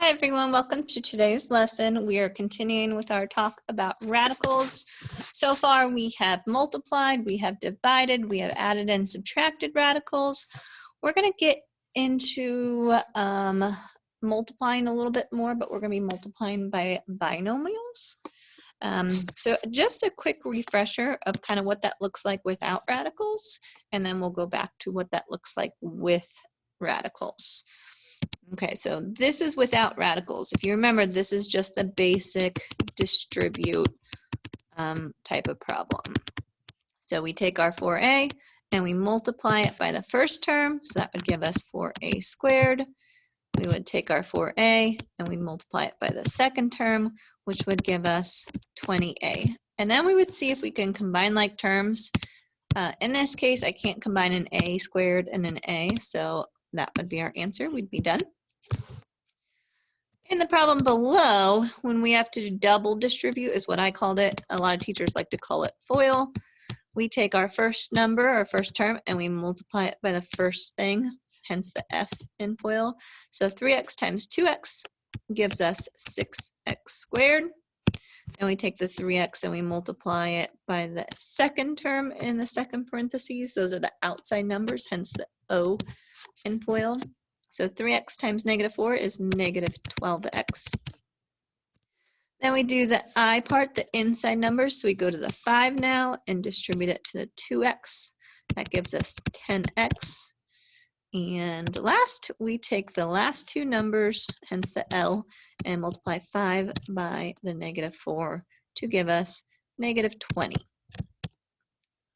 Hi everyone, welcome to today's lesson. We are continuing with our talk about radicals. So far we have multiplied, we have divided, we have added and subtracted radicals. We're going to get into multiplying a little bit more, but we're going to be multiplying by binomials. So just a quick refresher of kind of what that looks like without radicals, and then we'll go back to what that looks like with radicals. Okay, so this is without radicals. If you remember, this is just the basic distribute type of problem. So we take our 4a and we multiply it by the first term, so that would give us 4a squared. We would take our 4a and we multiply it by the second term, which would give us 20a. And then we would see if we can combine like terms. In this case, I can't combine an a squared and an a, so that would be our answer. We'd be done. In the problem below, when we have to double distribute is what I called it. A lot of teachers like to call it FOIL. We take our first number, our first term, and we multiply it by the first thing, hence the F in FOIL. So 3x times 2x gives us 6x squared. And we take the 3x and we multiply it by the second term in the second parentheses. Those are the outside numbers, hence the O in FOIL. So 3x times -4 is -12x. Then we do the I part, the inside numbers. So we go to the 5 now and distribute it to the 2x. That gives us 10x. And last, we take the last two numbers, hence the L, and multiply 5 by the -4 to give us -20.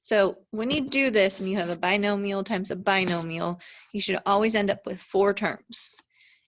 So when you do this and you have a binomial times a binomial, you should always end up with 4 terms.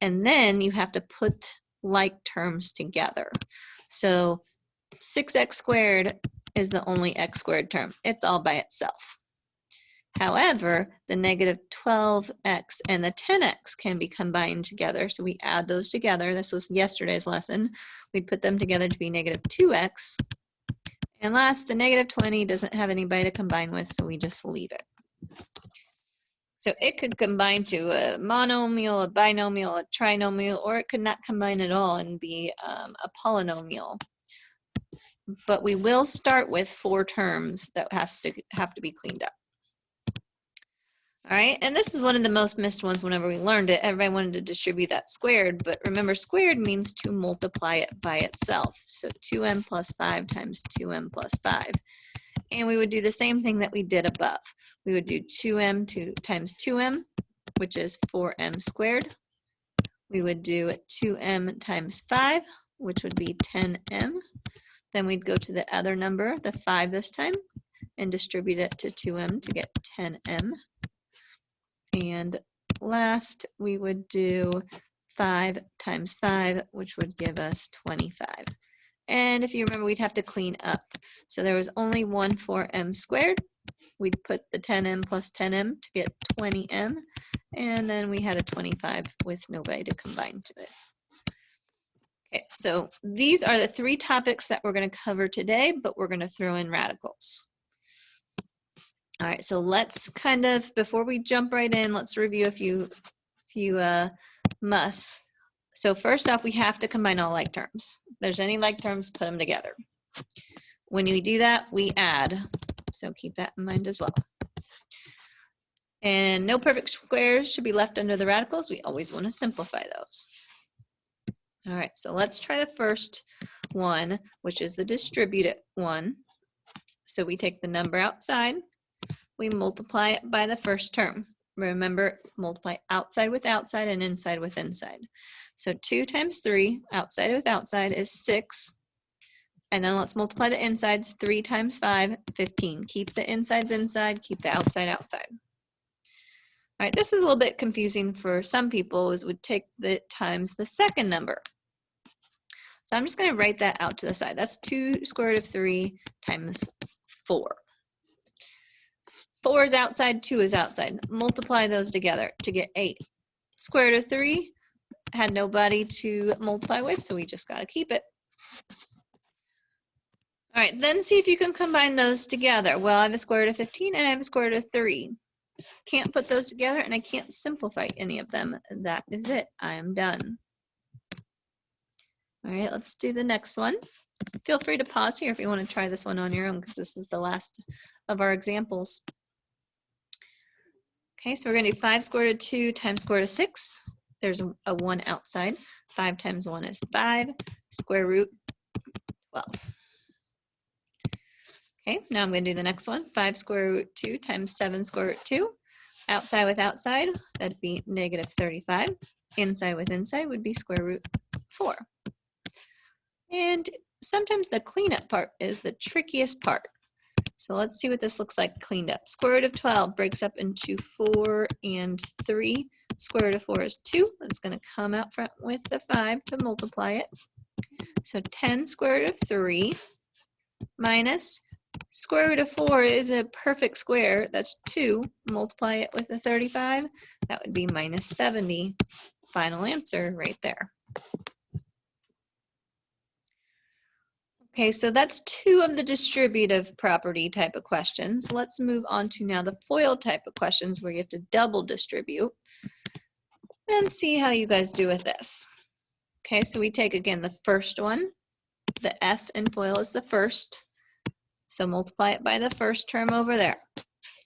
And then you have to put like terms together. So 6x squared is the only x squared term. It's all by itself. However, the -12x and the 10x can be combined together. So we add those together. This was yesterday's lesson. We put them together to be -2x. And last, the -20 doesn't have anybody to combine with, so we just leave it. So it could combine to a monomial, a binomial, a trinomial, or it could not combine at all and be a polynomial. But we will start with 4 terms that have to be cleaned up. All right, and this is one of the most missed ones whenever we learned it. Everybody wanted to distribute that squared, but remember squared means to multiply it by itself. So 2m plus 5 times 2m plus 5. And we would do the same thing that we did above. We would do 2m times 2m, which is 4m squared. We would do 2m times 5, which would be 10m. Then we'd go to the other number, the 5 this time, and distribute it to 2m to get 10m. And last, we would do 5 times 5, which would give us 25. And if you remember, we'd have to clean up. So there was only one 4m squared. We'd put the 10m plus 10m to get 20m. And then we had a 25 with nobody to combine to it. Okay, so these are the 3 topics that we're going to cover today, but we're going to throw in radicals. All right, so let's kind of, before we jump right in, let's review a few musts. So first off, we have to combine all like terms. If there's any like terms, put them together. When we do that, we add. So keep that in mind as well. And no perfect squares should be left under the radicals. We always want to simplify those. All right, so let's try the first one, which is the distributed one. So we take the number outside. We multiply it by the first term. Remember, multiply outside with outside and inside with inside. So 2 times 3, outside with outside, is 6. And then let's multiply the insides. 3 times 5, 15. Keep the insides inside, keep the outside outside. All right, this is a little bit confusing for some people, is would take the times the second number. So I'm just going to write that out to the side. That's 2 square root of 3 times 4. 4 is outside, 2 is outside. Multiply those together to get 8. Square root of 3 had nobody to multiply with, so we just got to keep it. All right, then see if you can combine those together. Well, I have a square root of 15 and I have a square root of 3. Can't put those together and I can't simplify any of them. That is it. I am done. All right, let's do the next one. Feel free to pause here if you want to try this one on your own because this is the last of our examples. Okay, so we're going to do 5 square root of 2 times square root of 6. There's a 1 outside. 5 times 1 is 5. Square root 12. Okay, now I'm going to do the next one. 5 square root 2 times 7 square root 2. Outside with outside, that'd be negative 35. Inside with inside would be square root 4. And sometimes the cleanup part is the trickiest part. So let's see what this looks like cleaned up. Square root of 12 breaks up into 4 and 3. Square root of 4 is 2. It's going to come out front with the 5 to multiply it. So 10 square root of 3 minus square root of 4 is a perfect square. That's 2. Multiply it with a 35. That would be minus 70. Final answer right there. Okay, so that's 2 of the distributive property type of questions. Let's move on to now the FOIL type of questions where you have to double distribute and see how you guys do with this. Okay, so we take again the first one. The F in FOIL is the first. So multiply it by the first term over there.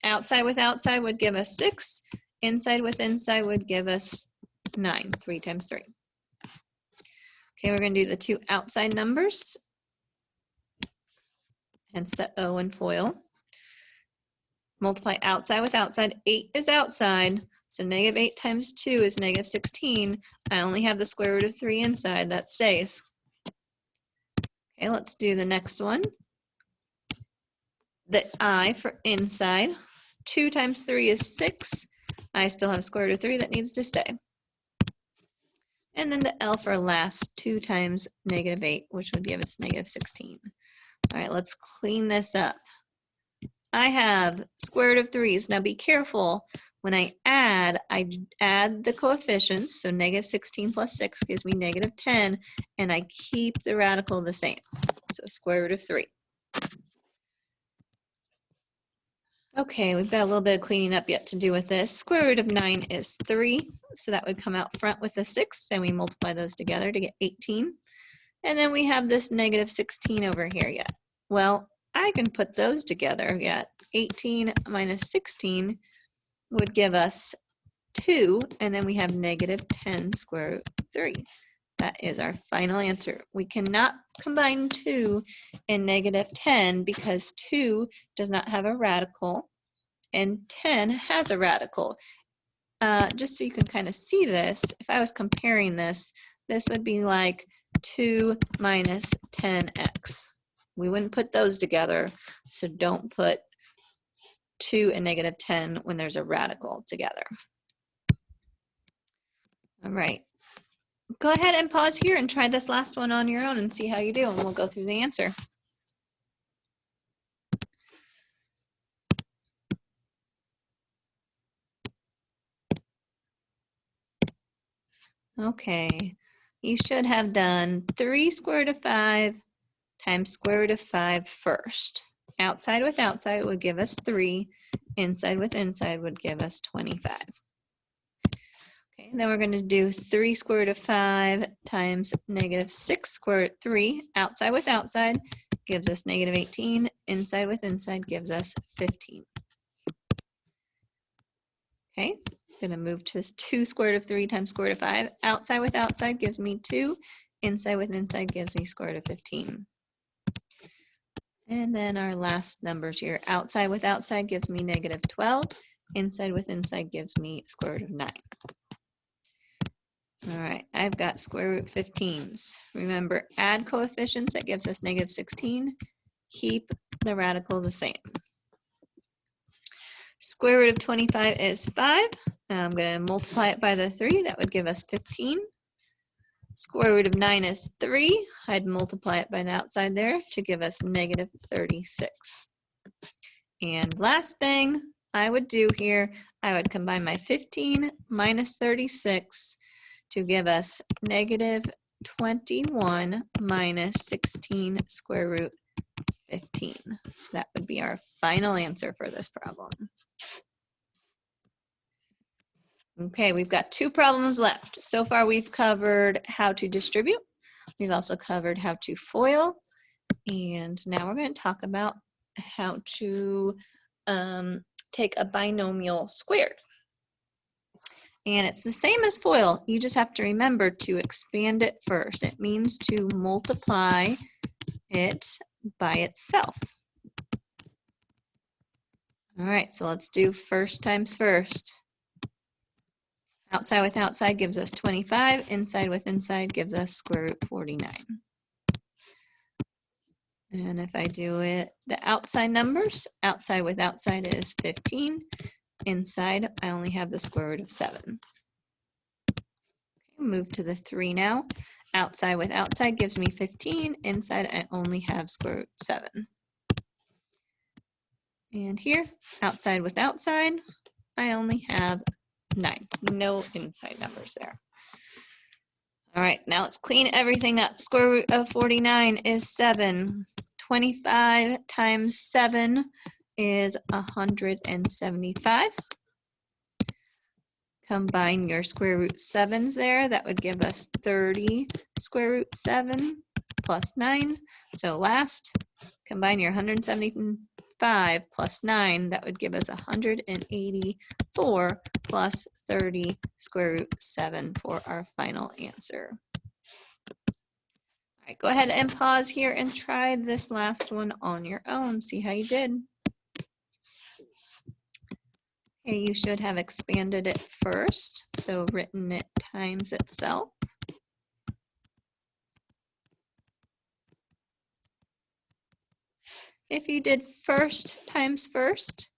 Outside with outside would give us 6. Inside with inside would give us 9. 3 times 3. Okay, we're going to do the 2 outside numbers. Hence the O in FOIL. Multiply outside with outside. 8 is outside, so negative 8 times 2 is negative 16. I only have the square root of 3 inside. That stays. Okay, let's do the next one. The I for inside. 2 times 3 is 6. I still have square root of 3 that needs to stay. And then the L for last. 2 times negative 8, which would give us negative 16. All right, let's clean this up. I have square root of 3's. Now be careful. When I add the coefficients. So negative 16 plus 6 gives me negative 10. And I keep the radical the same. So square root of 3. Okay, we've got a little bit of cleaning up yet to do with this. Square root of 9 is 3. So that would come out front with a 6. And we multiply those together to get 18. And then we have this negative 16 over here yet. Well, I can put those together yet. 18 minus 16 would give us 2, and then we have negative 10 square root 3. That is our final answer. We cannot combine 2 and negative 10 because 2 does not have a radical, and 10 has a radical. Just so you can kind of see this, if I was comparing this, this would be like 2 minus 10x. We wouldn't put those together, so don't put 2 and negative 10 when there's a radical together. All right. Go ahead and pause here and try this last one on your own and see how you do, and we'll go through the answer. Okay, you should have done 3 square root of 5 times square root of 5 first. Outside with outside would give us 3. Inside with inside would give us 25. Okay, then we're going to do 3 square root of 5 times negative 6 square root of 3. Outside with outside gives us negative 18. Inside with inside gives us 15. Okay, I'm going to move to this 2 square root of 3 times square root of 5. Outside with outside gives me 2. Inside with inside gives me square root of 15. And then our last numbers here. Outside with outside gives me negative 12. Inside with inside gives me square root of 9. All right, I've got square root 15s. Remember, add coefficients, that gives us negative 16. Keep the radical the same. Square root of 25 is 5. I'm going to multiply it by the 3. That would give us 15. Square root of 9 is 3. I'd multiply it by the outside there to give us negative 36. And last thing I would do here, I would combine my 15 minus 36 to give us negative 21 minus 16 square root 15. That would be our final answer for this problem. Okay, we've got 2 problems left. So far we've covered how to distribute. We've also covered how to FOIL, and now we're going to talk about how to take a binomial squared. And it's the same as FOIL. You just have to remember to expand it first. It means to multiply it by itself. All right, so let's do first times first. Outside with outside gives us 25. Inside with inside gives us square root 49. And if I do it, the outside numbers, outside with outside is 15. Inside, I only have the square root of 7. Okay, move to the 3 now. Outside with outside gives me 15. Inside, I only have square root 7. And here, outside with outside, I only have 9. No inside numbers there. All right, now let's clean everything up. Square root of 49 is 7. 25 times 7 is 175. Combine your square root 7s there. That would give us 30 square root 7 plus 9. So last, combine your 175 plus 9. That would give us 184 plus 30 square root 7 for our final answer. All right, go ahead and pause here and try this last one on your own. See how you did. Okay, you should have expanded it first, so written it times itself. If you did first times first,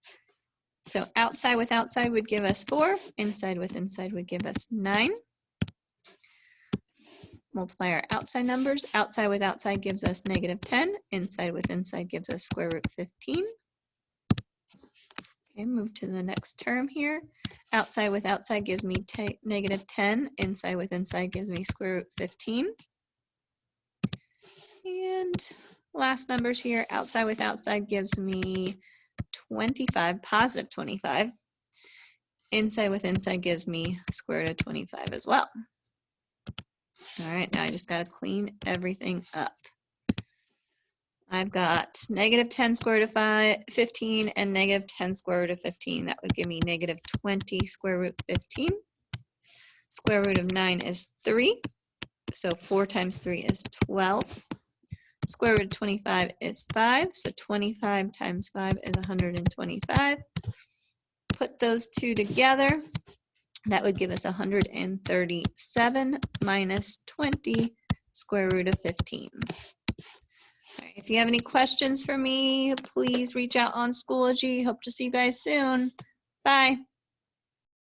so outside with outside would give us 4, inside with inside would give us 9. Multiply our outside numbers. Outside with outside gives us negative 10. Inside with inside gives us square root 15. Okay, move to the next term here. Outside with outside gives me negative 10. Inside with inside gives me square root 15. And last numbers here. Outside with outside gives me 25, positive 25. Inside with inside gives me square root of 25 as well. All right, now I just got to clean everything up. I've got negative 10 square root of 15 and negative 10 square root of 15. That would give me negative 20 square root 15. Square root of 9 is 3. So 4 times 3 is 12. Square root of 25 is 5. So 25 times 5 is 125. Put those two together. That would give us 137 minus 20 square root of 15. All right, if you have any questions for me, please reach out on Schoology. Hope to see you guys soon. Bye.